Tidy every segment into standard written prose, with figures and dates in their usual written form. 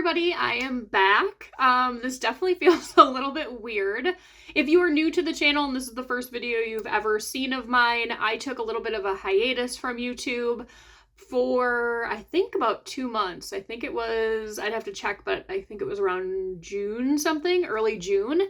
everybody, I am back. This definitely feels a little bit weird. If you are new to the channel and this is the first video you've ever seen of mine, I took a little bit of a hiatus from YouTube for, I think, about 2 months. I think it was, I'd have to check, but I think it was around June something, early June.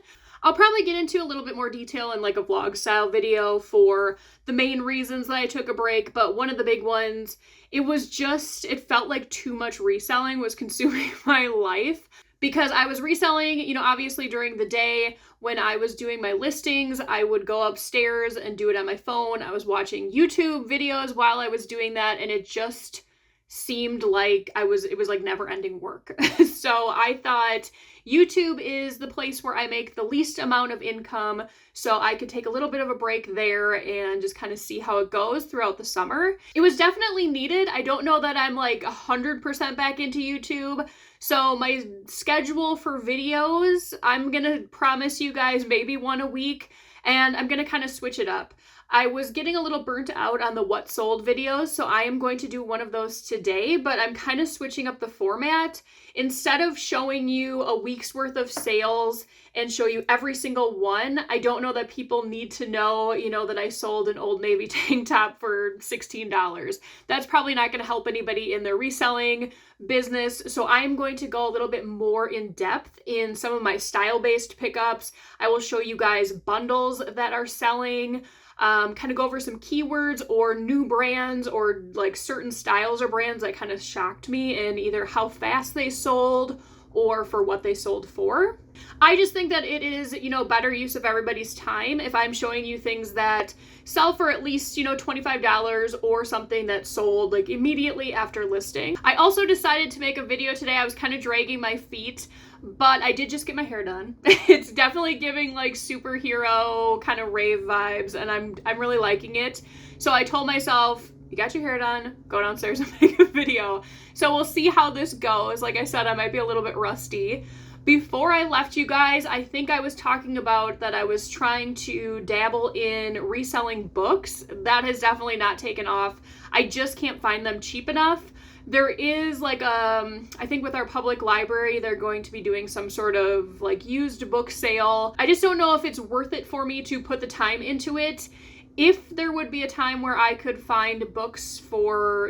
I'll probably get into a little bit more detail in like a vlog style video for the main reasons that I took a break, but one of the big ones, it felt like too much reselling was consuming my life because I was reselling, obviously during the day when I was doing my listings, I would go upstairs and do it on my phone. I was watching YouTube videos while I was doing that, and it just seemed like it was like never ending work. So I thought YouTube is the place where I make the least amount of income, so I could take a little bit of a break there and just kind of see how it goes throughout the summer. It was definitely needed. I don't know that I'm like 100% back into YouTube. So my schedule for videos, I'm gonna promise you guys maybe one a week, and I'm gonna kind of switch it up. I was getting a little burnt out on the what sold videos, so I am going to do one of those today, but I'm kind of switching up the format. Instead of showing you a week's worth of sales and show you every single one, I don't know that people need to know, that I sold an Old Navy tank top for $16. That's probably not going to help anybody in their reselling business. So I'm going to go a little bit more in depth in some of my style-based pickups. I will show you guys bundles that are selling, kind of go over some keywords or new brands or like certain styles or brands that kind of shocked me in either how fast they sold or for what they sold for. I just think that it is, better use of everybody's time if I'm showing you things that sell for at least, $25 or something that sold like immediately after listing. I also decided to make a video today. I was kind of dragging my feet, but I did just get my hair done. It's definitely giving like superhero kind of rave vibes, and I'm really liking it. So I told myself, you got your hair done, go downstairs and make a video. So we'll see how this goes. Like I said, I might be a little bit rusty. Before I left you guys, I think I was talking about that I was trying to dabble in reselling books. That has definitely not taken off. I just can't find them cheap enough. There is like I think with our public library, they're going to be doing some sort of like used book sale. I just don't know if it's worth it for me to put the time into it. If there would be a time where I could find books for,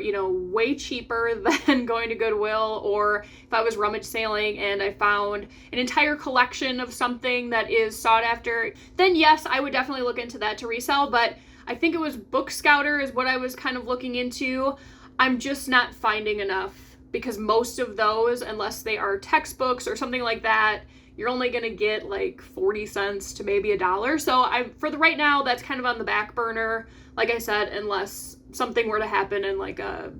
way cheaper than going to Goodwill, or if I was rummage sailing and I found an entire collection of something that is sought after, then yes, I would definitely look into that to resell. But I think it was Book Scouter is what I was kind of looking into. I'm just not finding enough because most of those, unless they are textbooks or something like that, you're only going to get like 40 cents to maybe $1. So for the right now, that's kind of on the back burner. Like I said, unless something were to happen in like I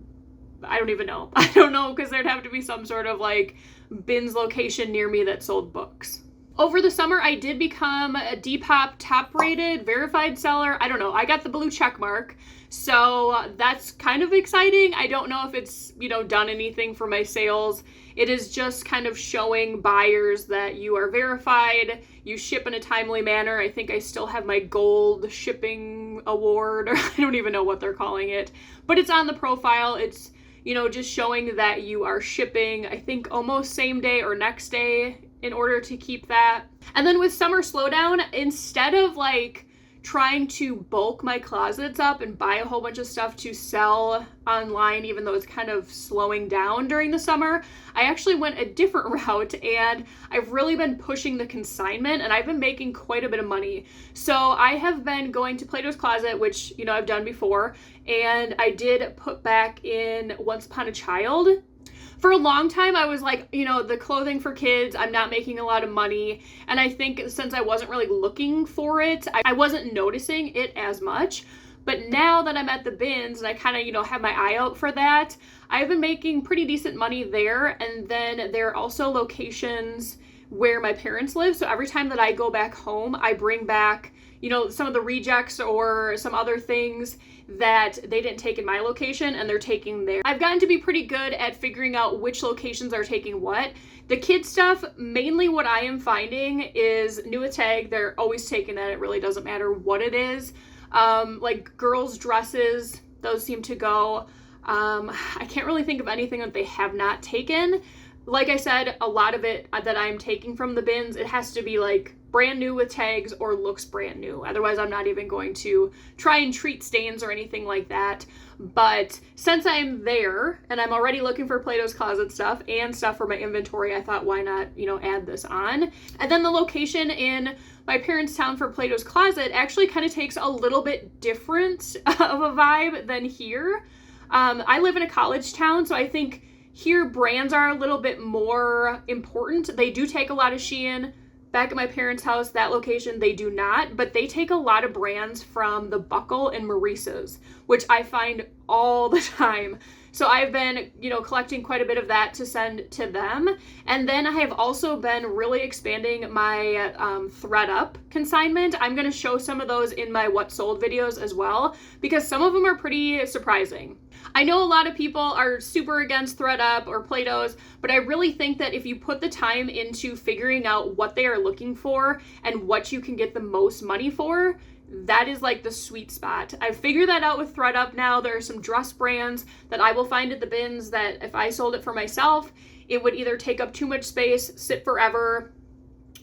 don't even know. I don't know, because there'd have to be some sort of like bins location near me that sold books. Over the summer, I did become a Depop top-rated verified seller. I don't know. I got the blue check mark, so that's kind of exciting. I don't know if it's, done anything for my sales. It is just kind of showing buyers that you are verified, you ship in a timely manner. I think I still have my gold shipping award, or I don't even know what they're calling it, but it's on the profile. It's, just showing that you are shipping, I think almost same day or next day, in order to keep that. And then with summer slowdown, instead of like trying to bulk my closets up and buy a whole bunch of stuff to sell online, even though it's kind of slowing down during the summer, I actually went a different route, and I've really been pushing the consignment, and I've been making quite a bit of money. So I have been going to Plato's Closet, which, I've done before, and I did put back in Once Upon a Child. For a long time, I was like, the clothing for kids, I'm not making a lot of money. And I think since I wasn't really looking for it, I wasn't noticing it as much. But now that I'm at the bins and I kind of, have my eye out for that, I've been making pretty decent money there. And then there are also locations where my parents live. So every time that I go back home, I bring back, some of the rejects or some other things that they didn't take in my location and they're taking there. I've gotten to be pretty good at figuring out which locations are taking what. The kid stuff, mainly what I am finding is new a tag. They're always taking that. It really doesn't matter what it is. Like girls' dresses, those seem to go. I can't really think of anything that they have not taken. like I said, a lot of it that I'm taking from the bins, it has to be like brand new with tags or looks brand new. Otherwise, I'm not even going to try and treat stains or anything like that. But since I'm there and I'm already looking for Plato's Closet stuff and stuff for my inventory, I thought, why not, add this on? And then the location in my parents' town for Plato's Closet actually kind of takes a little bit different of a vibe than here. I live in a college town, so I think here brands are a little bit more important. They do take a lot of Shein. Back at my parents' house, that location, they do not, but they take a lot of brands from The Buckle and Maurice's, which I find all the time. So I've been, collecting quite a bit of that to send to them. And then I have also been really expanding my ThredUp consignment. I'm going to show some of those in my What Sold videos as well, because some of them are pretty surprising. I know a lot of people are super against ThredUp or Plato's, but I really think that if you put the time into figuring out what they are looking for and what you can get the most money for, that is like the sweet spot. I've figured that out with ThredUp now. There are some dress brands that I will find at the bins that if I sold it for myself, it would either take up too much space, sit forever,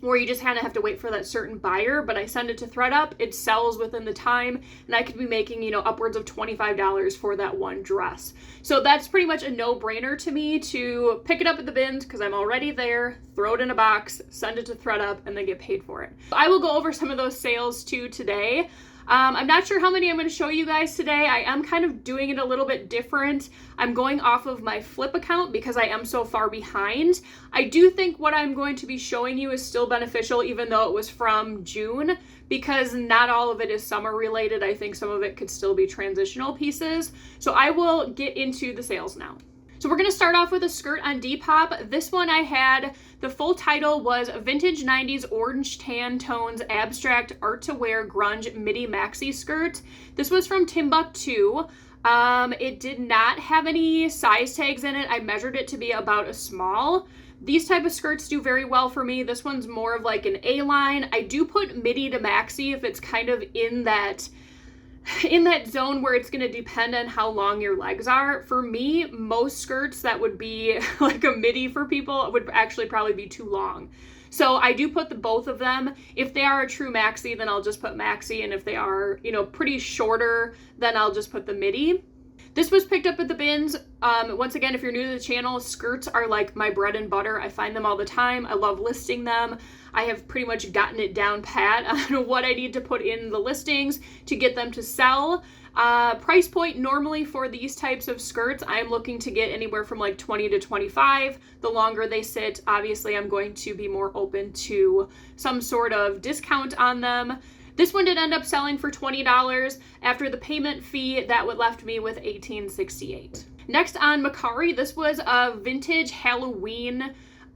or you just kind of have to wait for that certain buyer. But I send it to ThredUp, it sells within the time, and I could be making, upwards of $25 for that one dress. So that's pretty much a no-brainer to me to pick it up at the bins because I'm already there, throw it in a box, send it to ThredUp, and then get paid for it. I will go over some of those sales too today. I'm not sure how many I'm going to show you guys today. I am kind of doing it a little bit different. I'm going off of my Flip account because I am so far behind. I do think what I'm going to be showing you is still beneficial even though it was from June, because not all of it is summer related. I think some of it could still be transitional pieces. So I will get into the sales now. So we're going to start off with a skirt on Depop. This one I had, the full title was Vintage 90s Orange Tan Tones Abstract Art to Wear Grunge Midi Maxi Skirt. This was from Timbuk2. It did not have any size tags in it. I measured it to be about a small. These type of skirts do very well for me. This one's more of like an A-line. I do put midi to maxi if it's kind of in that zone where it's going to depend on how long your legs are. For me, most skirts that would be like a midi for people would actually probably be too long. So I do put both of them. If they are a true maxi, then I'll just put maxi. And if they are, pretty shorter, then I'll just put the midi. This was picked up at the bins. Once again, if you're new to the channel, skirts are like my bread and butter. I find them all the time. I love listing them. I have pretty much gotten it down pat on what I need to put in the listings to get them to sell. Price point normally for these types of skirts, I'm looking to get anywhere from like 20 to 25. The longer they sit, obviously I'm going to be more open to some sort of discount on them. This one did end up selling for $20. After the payment fee, that would left me with $18.68. Next on Mercari, this was a vintage Halloween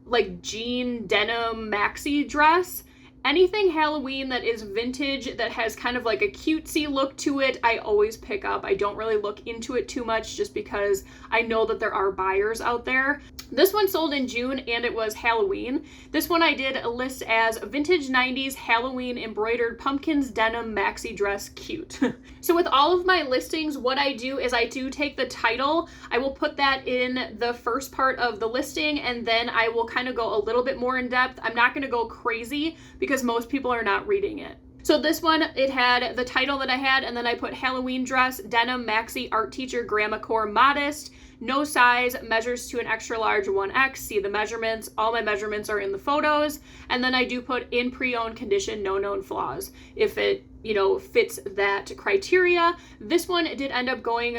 like jean denim maxi dress. Anything Halloween that is vintage, that has kind of like a cutesy look to it, I always pick up. I don't really look into it too much just because I know that there are buyers out there. This one sold in June and it was Halloween. This one I did list as vintage 90s Halloween embroidered pumpkins denim maxi dress cute. So with all of my listings, what I do is I do take the title, I will put that in the first part of the listing, and then I will kind of go a little bit more in depth. I'm not going to go crazy because most people are not reading it. So this one, it had the title that I had, and then I put Halloween dress, denim, maxi, art teacher, grandma core, modest, no size, measures to an extra large 1X, see the measurements. All my measurements are in the photos. And then I do put in pre-owned condition, no known flaws, if it, fits that criteria. This one did end up going,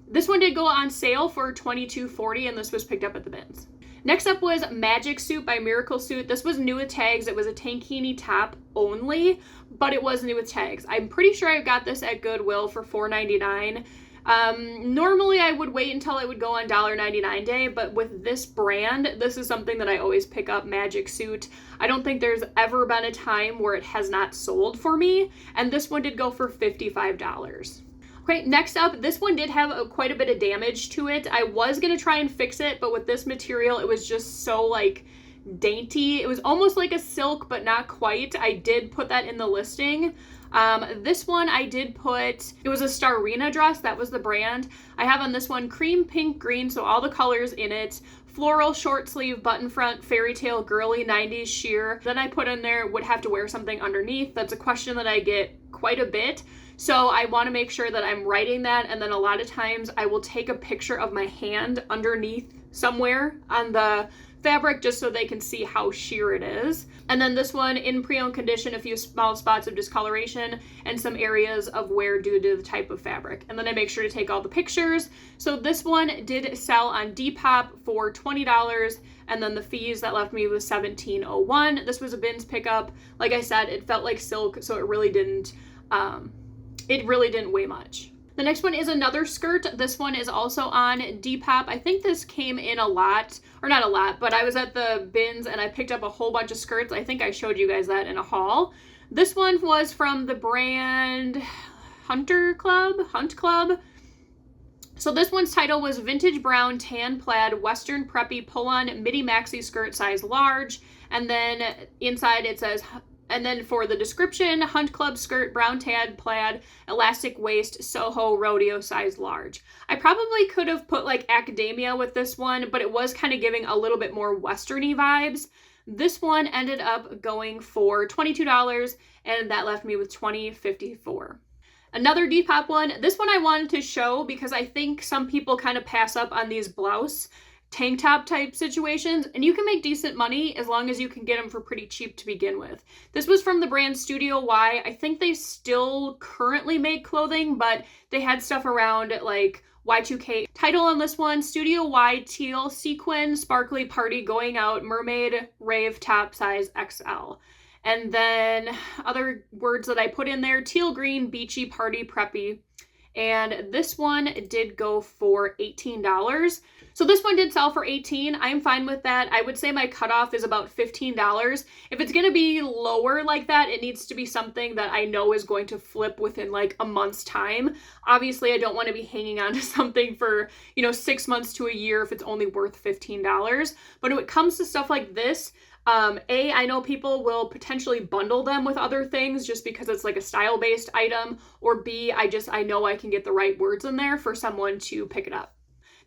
this one did go on sale for $22.40, and this was picked up at the bins. Next up was Magic Suit by Miracle Suit. This was new with tags. It was a tankini top only, but it was new with tags. I'm pretty sure I got this at Goodwill for $4.99. Normally I would wait until it would go on $1.99 day, but with this brand, this is something that I always pick up, Magic Suit. I don't think there's ever been a time where it has not sold for me, and this one did go for $55. Okay, next up, this one did have quite a bit of damage to it. I was going to try and fix it, but with this material, it was just so like dainty. It was almost like a silk, but not quite. I did put that in the listing. This one I did put, it was a Starina dress, that was the brand. I have on this one cream, pink, green, so all the colors in it. Floral short sleeve button front fairy tale girly 90s sheer. Then I put in there would have to wear something underneath. That's a question that I get quite a bit. So I want to make sure that I'm writing that, and then a lot of times I will take a picture of my hand underneath somewhere on the fabric just so they can see how sheer it is. And then this one in pre-owned condition, a few small spots of discoloration and some areas of wear due to the type of fabric. And then I make sure to take all the pictures. So this one did sell on Depop for $20, and then the fees that left me was $17.01. This was a bins pickup. Like I said, it felt like silk, so it really didn't weigh much. The next one is another skirt. This one is also on Depop. I think this came in a lot, or not a lot, but I was at the bins and I picked up a whole bunch of skirts. I think I showed you guys that in a haul. This one was from the brand Hunt Club. So this one's title was Vintage Brown Tan Plaid Western Preppy Pull-On Midi Maxi Skirt Size Large. And then inside it says, and then for the description, Hunt Club skirt, brown tan plaid, elastic waist, Soho rodeo size large. I probably could have put like academia with this one, but it was kind of giving a little bit more westerny vibes. This one ended up going for $22, and that left me with $20.54. Another Depop one. This one I wanted to show because I think some people kind of pass up on these blouse tank top type situations, and you can make decent money as long as you can get them for pretty cheap to begin with. This was from the brand Studio Y. I think they still currently make clothing, but they had stuff around like Y2K. Title on this one, Studio Y Teal Sequin Sparkly Party Going Out Mermaid Rave Top Size XL. And then other words that I put in there, teal green beachy party preppy. And this one did go for $18. So this one did sell for $18. I'm fine with that. I would say my cutoff is about $15. If it's going to be lower like that, it needs to be something that I know is going to flip within like a month's time. Obviously, I don't want to be hanging on to something for, 6 months to a year if it's only worth $15. But when it comes to stuff like this, I know people will potentially bundle them with other things just because it's like a style-based item, or B, I know I can get the right words in there for someone to pick it up.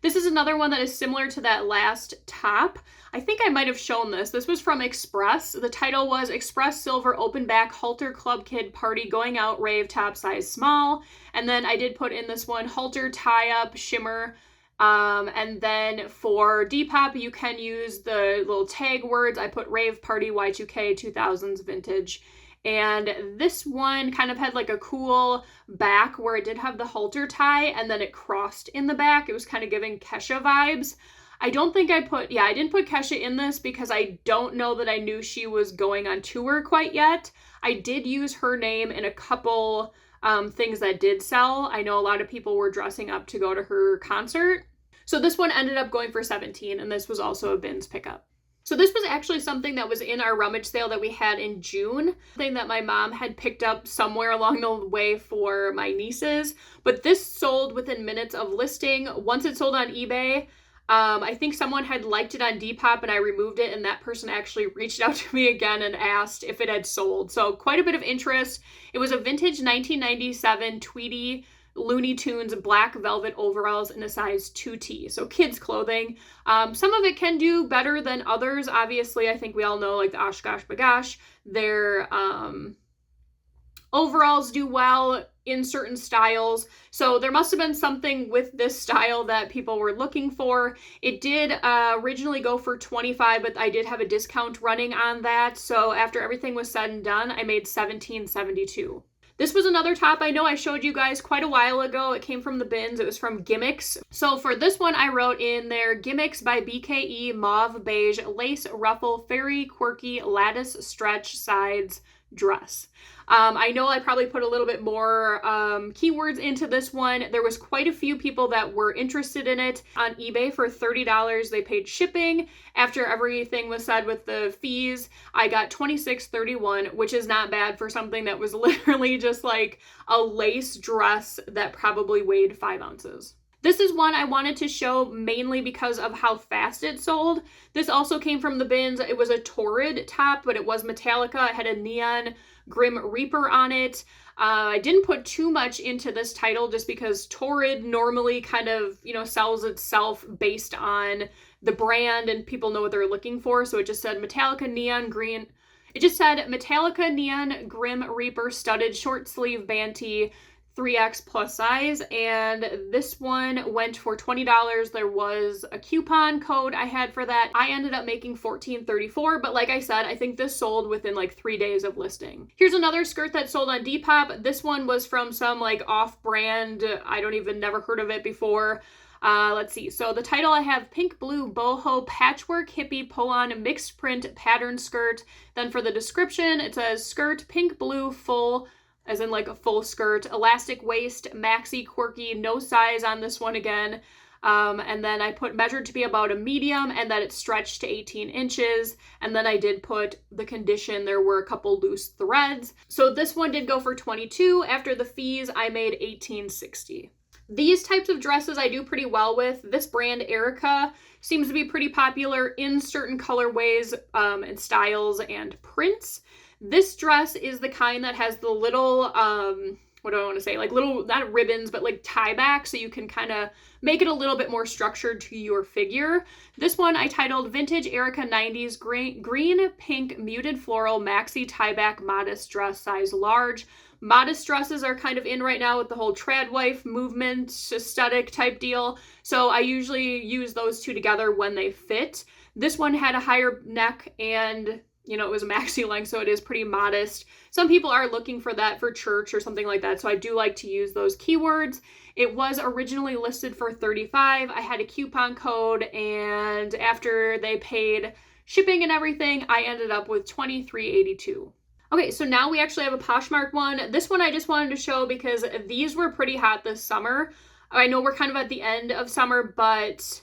This is another one that is similar to that last top. I think I might have shown this. This was from Express. The title was Express Silver Open Back Halter Club Kid Party Going Out Rave Top Size Small. And then I did put in this one halter tie-up shimmer. And then for Depop, you can use the little tag words. I put Rave Party Y2K 2000s Vintage. And this one kind of had like a cool back where it did have the halter tie and then it crossed in the back. It was kind of giving Kesha vibes. I didn't put Kesha in this because I don't know that I knew she was going on tour quite yet. I did use her name in a couple things that did sell. I know a lot of people were dressing up to go to her concert. So this one ended up going for $17, and this was also a bins pickup. So this was actually something that was in our rummage sale that we had in June, something that my mom had picked up somewhere along the way for my nieces, but this sold within minutes of listing. Once it sold on eBay, I think someone had liked it on Depop and I removed it, and that person actually reached out to me again and asked if it had sold. So quite a bit of interest. It was a vintage 1997 Tweety Looney Tunes black velvet overalls in a size 2T, so kids clothing. Some of it can do better than others. Obviously, I think we all know like the OshKosh B'gosh, their overalls do well in certain styles. So there must have been something with this style that people were looking for. It did originally go for $25, but I did have a discount running on that. So after everything was said and done, I made $17.72. This was another top I know I showed you guys quite a while ago. It came from the bins. It was from Gimmicks. So for this one, I wrote in there, Gimmicks by BKE Mauve Beige Lace Ruffle Fairy Quirky Lattice Stretch Sides Dress. I know I probably put a little bit more keywords into this one. There was quite a few people that were interested in it. On eBay for $30, they paid shipping. After everything was said with the fees, I got $26.31, which is not bad for something that was literally just like a lace dress that probably weighed 5 ounces. This is one I wanted to show mainly because of how fast it sold. This also came from the bins. It was a Torrid top, but it was Metallica. It had a neon Grim Reaper on it. I didn't put too much into this title just because Torrid normally kind of, sells itself based on the brand and people know what they're looking for. So it just said Metallica Neon Green. It just said Metallica Neon Grim Reaper studded short sleeve band tee, 3X plus size, and this one went for $20. There was a coupon code I had for that. I ended up making $14.34, but like I said, I think this sold within like 3 days of listing. Here's another skirt that sold on Depop. This one was from some like off-brand, I don't even never heard of it before. Let's see. So the title I have pink, blue, boho, patchwork, hippie, pull-on, mixed print, pattern skirt. Then for the description, it says skirt, pink, blue, full, as in like a full skirt, elastic waist, maxi, quirky, no size on this one again. And then I put measured to be about a medium and that it stretched to 18 inches. And then I did put the condition. There were a couple loose threads. So this one did go for $22. After the fees, I made $18.60. These types of dresses I do pretty well with. This brand, Erica, seems to be pretty popular in certain colorways and styles and prints. This dress is the kind that has the little, what do I want to say? Like little, not ribbons, but like tie back, so you can kind of make it a little bit more structured to your figure. This one I titled Vintage Erica 90s Green Pink Muted Floral Maxi Tie Back Modest Dress Size Large. Modest dresses are kind of in right now with the whole trad wife movement, aesthetic type deal. So I usually use those two together when they fit. This one had a higher neck and, it was a maxi length, so it is pretty modest. Some people are looking for that for church or something like that. So I do like to use those keywords. It was originally listed for $35. I had a coupon code, and after they paid shipping and everything, I ended up with $23.82. Okay, so now we actually have a Poshmark one. This one I just wanted to show because these were pretty hot this summer. I know we're kind of at the end of summer, but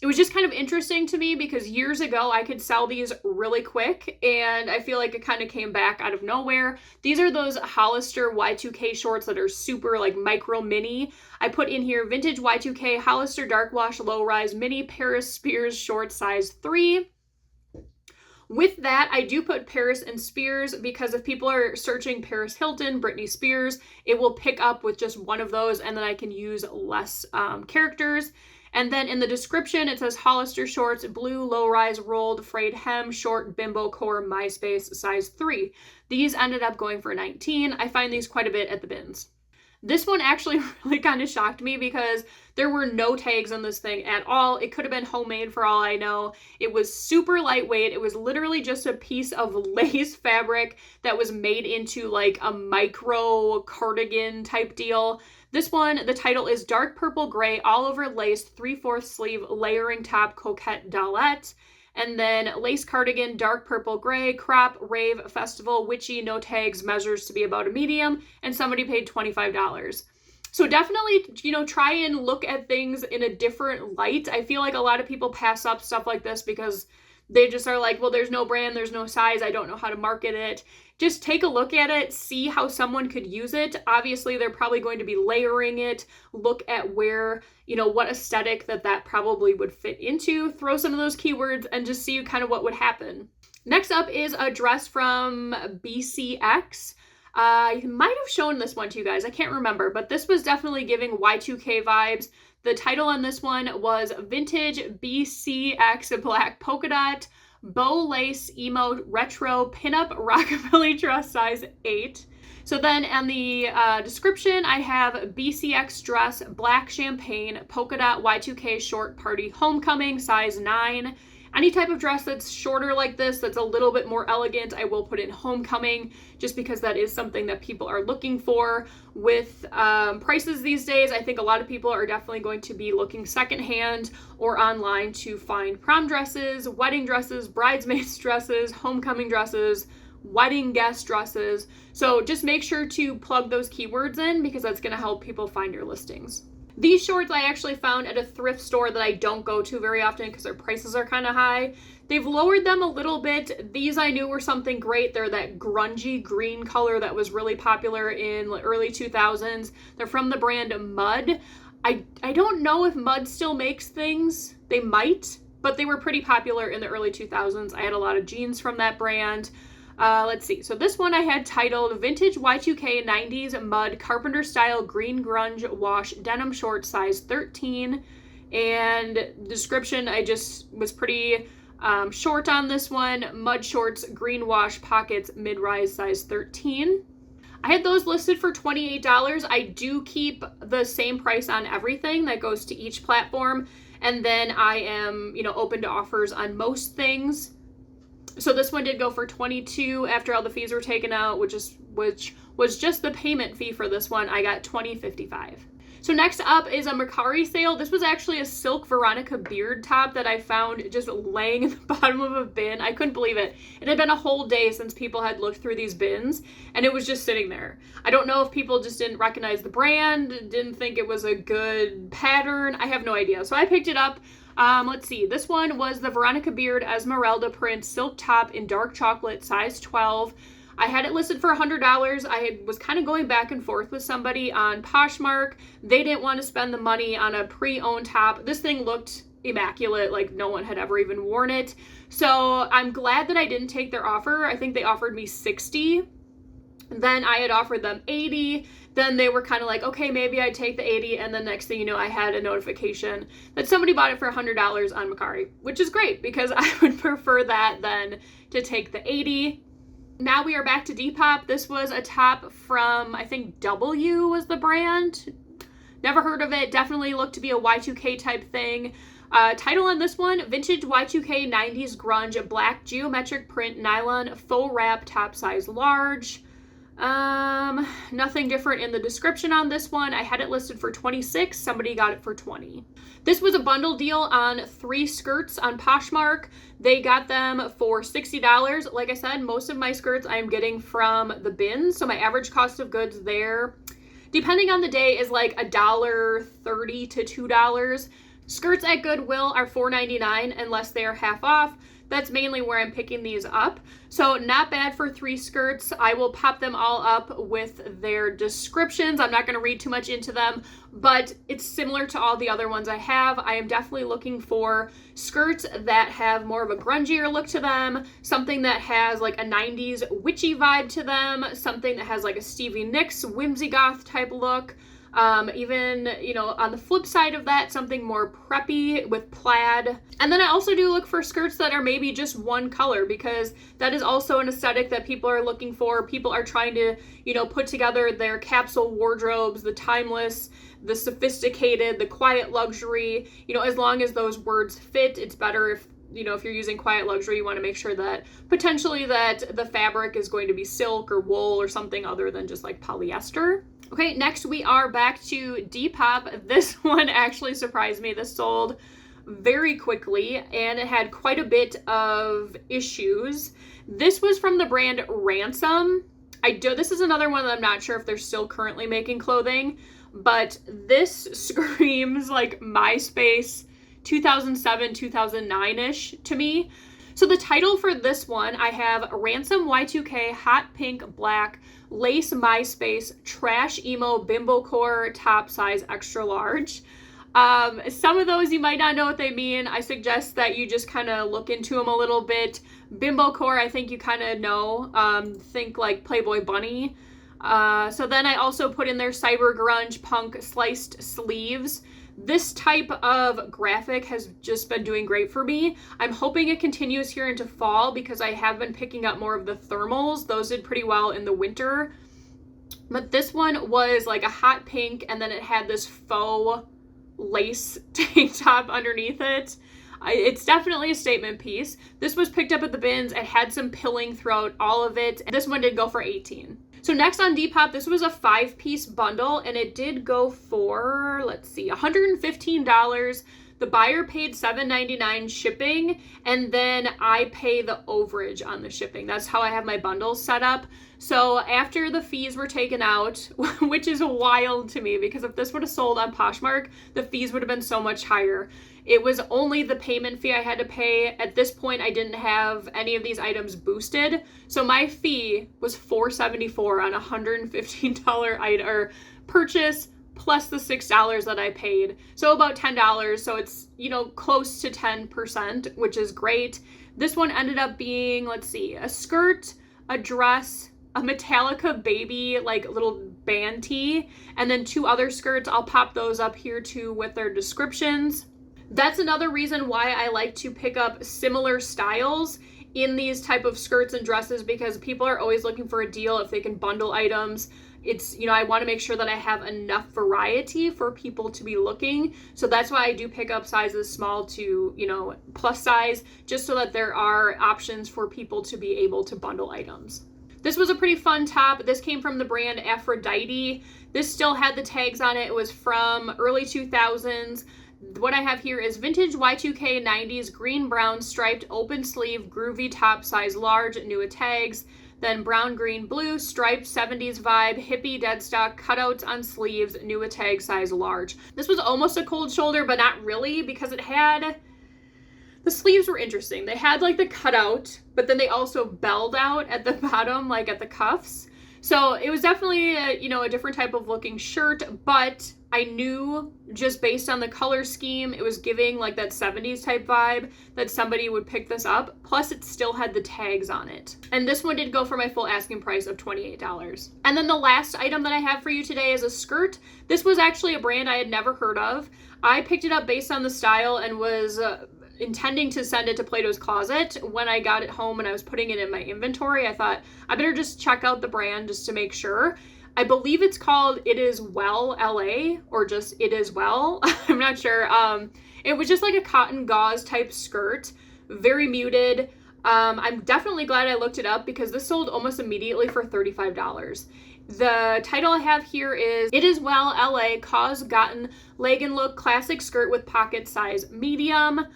it was just kind of interesting to me because years ago I could sell these really quick, and I feel like it kind of came back out of nowhere. These are those Hollister Y2K shorts that are super like micro mini. I put in here vintage Y2K Hollister dark wash low rise mini Paris Spears short size 3. With that, I do put Paris and Spears because if people are searching Paris Hilton, Britney Spears, it will pick up with just one of those, and then I can use less characters. And then in the description, it says Hollister shorts, blue, low-rise, rolled, frayed hem, short, bimbo core, MySpace, size 3. These ended up going for $19. I find these quite a bit at the bins. This one actually really kind of shocked me because there were no tags on this thing at all. It could have been homemade for all I know. It was super lightweight. It was literally just a piece of lace fabric that was made into like a micro cardigan type deal. This one, the title is Dark Purple Gray All Over Lace 3/4 Sleeve Layering Top Coquette Dollette. And then lace cardigan, dark purple gray, crop, rave, festival, witchy, no tags, measures to be about a medium, and somebody paid $25. So definitely, try and look at things in a different light. I feel like a lot of people pass up stuff like this because they just are like, well, there's no brand, there's no size, I don't know how to market it. Just take a look at it, see how someone could use it. Obviously, they're probably going to be layering it. Look at where, what aesthetic that probably would fit into. Throw some of those keywords and just see kind of what would happen. Next up is a dress from BCX. I might have shown this one to you guys. I can't remember, but this was definitely giving Y2K vibes. The title on this one was Vintage BCX Black Polka Dot Bow Lace Emo Retro Pinup Rockabilly Dress size 8. So then on the description, I have BCX dress Black Champagne Polka Dot Y2K Short Party Homecoming size 9. Any type of dress that's shorter like this, that's a little bit more elegant, I will put in homecoming just because that is something that people are looking for. With prices these days, I think a lot of people are definitely going to be looking secondhand or online to find prom dresses, wedding dresses, bridesmaids dresses, homecoming dresses, wedding guest dresses. So just make sure to plug those keywords in because that's going to help people find your listings. These shorts I actually found at a thrift store that I don't go to very often because their prices are kind of high. They've lowered them a little bit. These I knew were something great. They're that grungy green color that was really popular in the early 2000s. They're from the brand Mud. I don't know if Mud still makes things. They might, but they were pretty popular in the early 2000s. I had a lot of jeans from that brand. Let's see. So this one I had titled Vintage Y2K 90s Mud Carpenter Style Green Grunge Wash Denim Short Size 13. And description, I just was pretty short on this one. Mud shorts, green wash pockets, mid-rise size 13. I had those listed for $28. I do keep the same price on everything that goes to each platform. And then I am, open to offers on most things. So this one did go for $22 after all the fees were taken out, which was just the payment fee for this one. I got $20.55. So next up is a Mercari sale. This was actually a silk Veronica beard top that I found just laying in the bottom of a bin. I couldn't believe it. It had been a whole day since people had looked through these bins, and it was just sitting there. I don't know if people just didn't recognize the brand, didn't think it was a good pattern. I have no idea. So I picked it up. Let's see. This one was the Veronica Beard Esmeralda print silk top in dark chocolate, size 12. I had it listed for $100. I was kind of going back and forth with somebody on Poshmark. They didn't want to spend the money on a pre-owned top. This thing looked immaculate, like no one had ever even worn it. So I'm glad that I didn't take their offer. I think they offered me $60. Then I had offered them $80. Then they were kind of like, okay, maybe I'd take the $80. And then next thing you know, I had a notification that somebody bought it for $100 on Mercari, which is great because I would prefer that than to take the $80. Now we are back to Depop. This was a top from, I think W was the brand. Never heard of it. Definitely looked to be a Y2K type thing. Title on this one, Vintage Y2K 90s Grunge Black Geometric Print Nylon Faux Wrap Top Size Large. Nothing different in the description on this one. I had it listed for $26. Somebody got it for $20. This was a bundle deal on 3 skirts on Poshmark. They got them for $60. Like I said, most of my skirts I am getting from the bins. So my average cost of goods there, depending on the day, is like $1.30 to $2. Skirts at Goodwill are $4.99 unless they are half off. That's mainly where I'm picking these up. So not bad for 3 skirts. I will pop them all up with their descriptions. I'm not going to read too much into them, but it's similar to all the other ones I have. I am definitely looking for skirts that have more of a grungier look to them, something that has like a 90s witchy vibe to them, something that has like a Stevie Nicks whimsy goth type look. Even, on the flip side of that, something more preppy with plaid. And then I also do look for skirts that are maybe just one color, because that is also an aesthetic that people are looking for. People are trying to, put together their capsule wardrobes, the timeless, the sophisticated, the quiet luxury. As long as those words fit, it's better if you're using quiet luxury, you want to make sure that potentially that the fabric is going to be silk or wool or something other than just like polyester. Okay, next we are back to Depop. This one actually surprised me. This sold very quickly and it had quite a bit of issues. This was from the brand Ransom. This is another one that I'm not sure if they're still currently making clothing, but this screams like MySpace 2007, 2009-ish to me. So the title for this one, I have Ransom Y2K Hot Pink Black Lace MySpace Trash Emo Bimbo Core Top Size Extra Large. Some of those you might not know what they mean. I suggest that you just kind of look into them a little bit. Bimbo Core, I think you kind of know. Think like Playboy Bunny. So then I also put in there Cyber Grunge Punk Sliced Sleeves. This type of graphic has just been doing great for me. I'm hoping it continues here into fall because I have been picking up more of the thermals. Those did pretty well in the winter. But this one was like a hot pink and then it had this faux lace tank top underneath it. It's definitely a statement piece. This was picked up at the bins. It had some pilling throughout all of it. This one did go for $18. So next on Depop, this was a 5-piece bundle and it did go for, let's see, $115. The buyer paid $7.99 shipping and then I pay the overage on the shipping. That's how I have my bundles set up. So after the fees were taken out, which is wild to me because if this would have sold on Poshmark, the fees would have been so much higher. It was only the payment fee I had to pay. At this point, I didn't have any of these items boosted. So my fee was $474 on a $115 item or purchase plus the $6 that I paid. So about $10. So it's, you know, close to 10%, which is great. This one ended up being, let's see, a skirt, a dress, a Metallica baby, like little band tee, and then 2 other skirts. I'll pop those up here too with their descriptions. That's another reason why I like to pick up similar styles in these type of skirts and dresses, because people are always looking for a deal if they can bundle items. It's, you know, I want to make sure that I have enough variety for people to be looking. So that's why I do pick up sizes small to, you know, plus size, just so that there are options for people to be able to bundle items. This was a pretty fun top. This came from the brand Aphrodite. This still had the tags on it. It was from early 2000s. What I have here is vintage Y2K 90s green brown striped open sleeve groovy top size large, new with tags. Then brown, green, blue, striped 70s vibe, hippie dead stock, cutouts on sleeves, new with tag size large. This was almost a cold shoulder, but not really, because it had, the sleeves were interesting. They had like the cutout, but then they also belled out at the bottom, like at the cuffs. So it was definitely a, you know, a different type of looking shirt, but I knew just based on the color scheme, it was giving like that 70s type vibe that somebody would pick this up. Plus it still had the tags on it. And this one did go for my full asking price of $28. And then the last item that I have for you today is a skirt. This was actually a brand I had never heard of. I picked it up based on the style and was intending to send it to Plato's Closet. When I got it home and I was putting it in my inventory, I thought I better just check out the brand just to make sure. I believe it's called It Is Well LA, or just It Is Well. I'm not sure. It was just like a cotton gauze type skirt, very muted. I'm definitely glad I looked it up because this sold almost immediately for $35. The title I have here is It Is Well LA Cause Gotten Leg and Look Classic Skirt with Pocket Size Medium.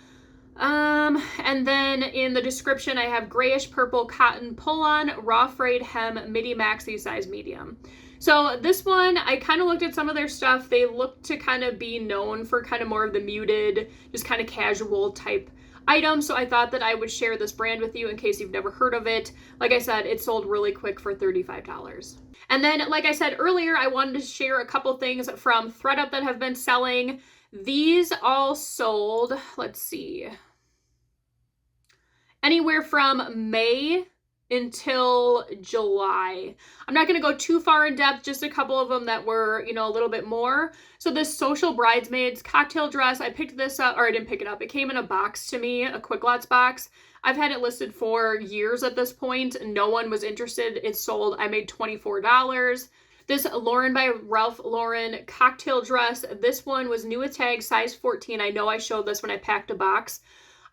And then in the description, I have grayish purple cotton pull-on raw frayed hem midi maxi size medium. So this one, I kind of looked at some of their stuff. They look to kind of be known for kind of more of the muted, just kind of casual type items. So I thought that I would share this brand with you in case you've never heard of it. Like I said, it sold really quick for $35. And then, like I said earlier, I wanted to share a couple things from ThredUp that have been selling. These all sold, let's see, anywhere from May until July. I'm not going to go too far in depth, just a couple of them that were, you know, a little bit more. So this Social Bridesmaids cocktail dress, I picked this up, or I didn't pick it up. It came in a box to me, a Quick Lots box. I've had it listed for years at this point. No one was interested. It sold. I made $24. This Lauren by Ralph Lauren cocktail dress. This one was new with tag, size 14. I know I showed this when I packed a box.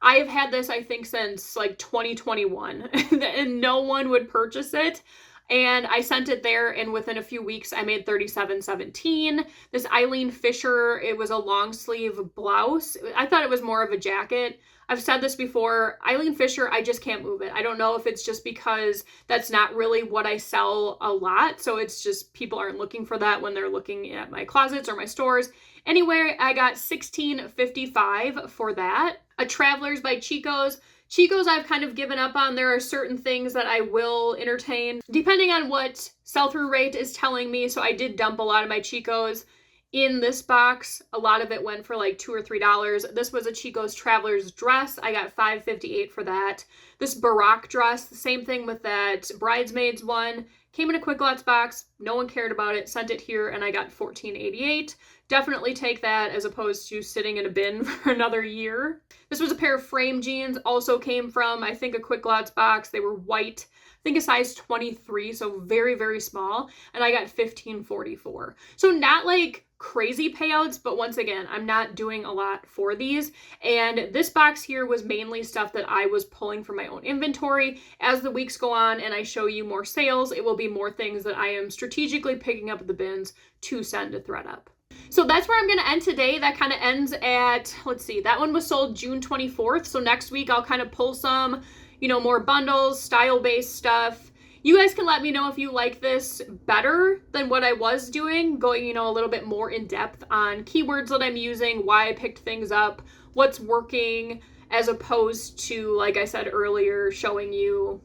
I have had this, I think, since like 2021, and no one would purchase it. And I sent it there, and within a few weeks, I made $37.17. This Eileen Fisher, it was a long sleeve blouse. I thought it was more of a jacket. I've said this before, Eileen Fisher, I just can't move it. I don't know if it's just because that's not really what I sell a lot. So it's just people aren't looking for that when they're looking at my closets or my stores. Anyway, I got $16.55 for that. A Travelers by Chico's. Chico's I've kind of given up on. There are certain things that I will entertain depending on what sell-through rate is telling me. So I did dump a lot of my Chico's in this box. A lot of it went for like $2 or $3. This was a Chico's Travelers dress. I got $5.58 for that. This Barack dress, the same thing with that Bridesmaids one. Came in a Quick Lots box. No one cared about it. Sent it here and I got $14.88. Definitely take that as opposed to sitting in a bin for another year. This was a pair of frame jeans. Also came from, I think, a Quick Lots box. They were white. I think a size 23, so very, very small. And I got $15.44. So not like crazy payouts, but once again, I'm not doing a lot for these. And this box here was mainly stuff that I was pulling from my own inventory. As the weeks go on and I show you more sales, it will be more things that I am strategically picking up at the bins to send to ThredUp. So that's where I'm going to end today. That kind of ends at, let's see, that one was sold June 24th. So next week I'll kind of pull some, you know, more bundles, style-based stuff. You guys can let me know if you like this better than what I was doing, going, you know, a little bit more in depth on keywords that I'm using, why I picked things up, what's working, as opposed to, like I said earlier, showing you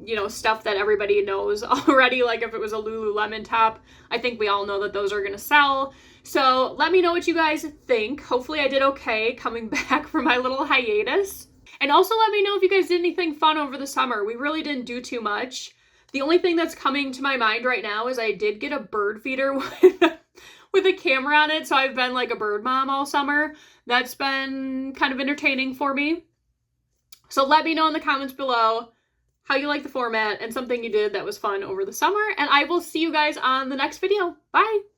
you know, stuff that everybody knows already. Like if it was a Lululemon top, I think we all know that those are gonna sell. So let me know what you guys think. Hopefully I did okay coming back from my little hiatus. And also let me know if you guys did anything fun over the summer. We really didn't do too much. The only thing that's coming to my mind right now is I did get a bird feeder with a camera on it. So I've been like a bird mom all summer. That's been kind of entertaining for me. So let me know in the comments below how you like the format and something you did that was fun over the summer. And I will see you guys on the next video. Bye.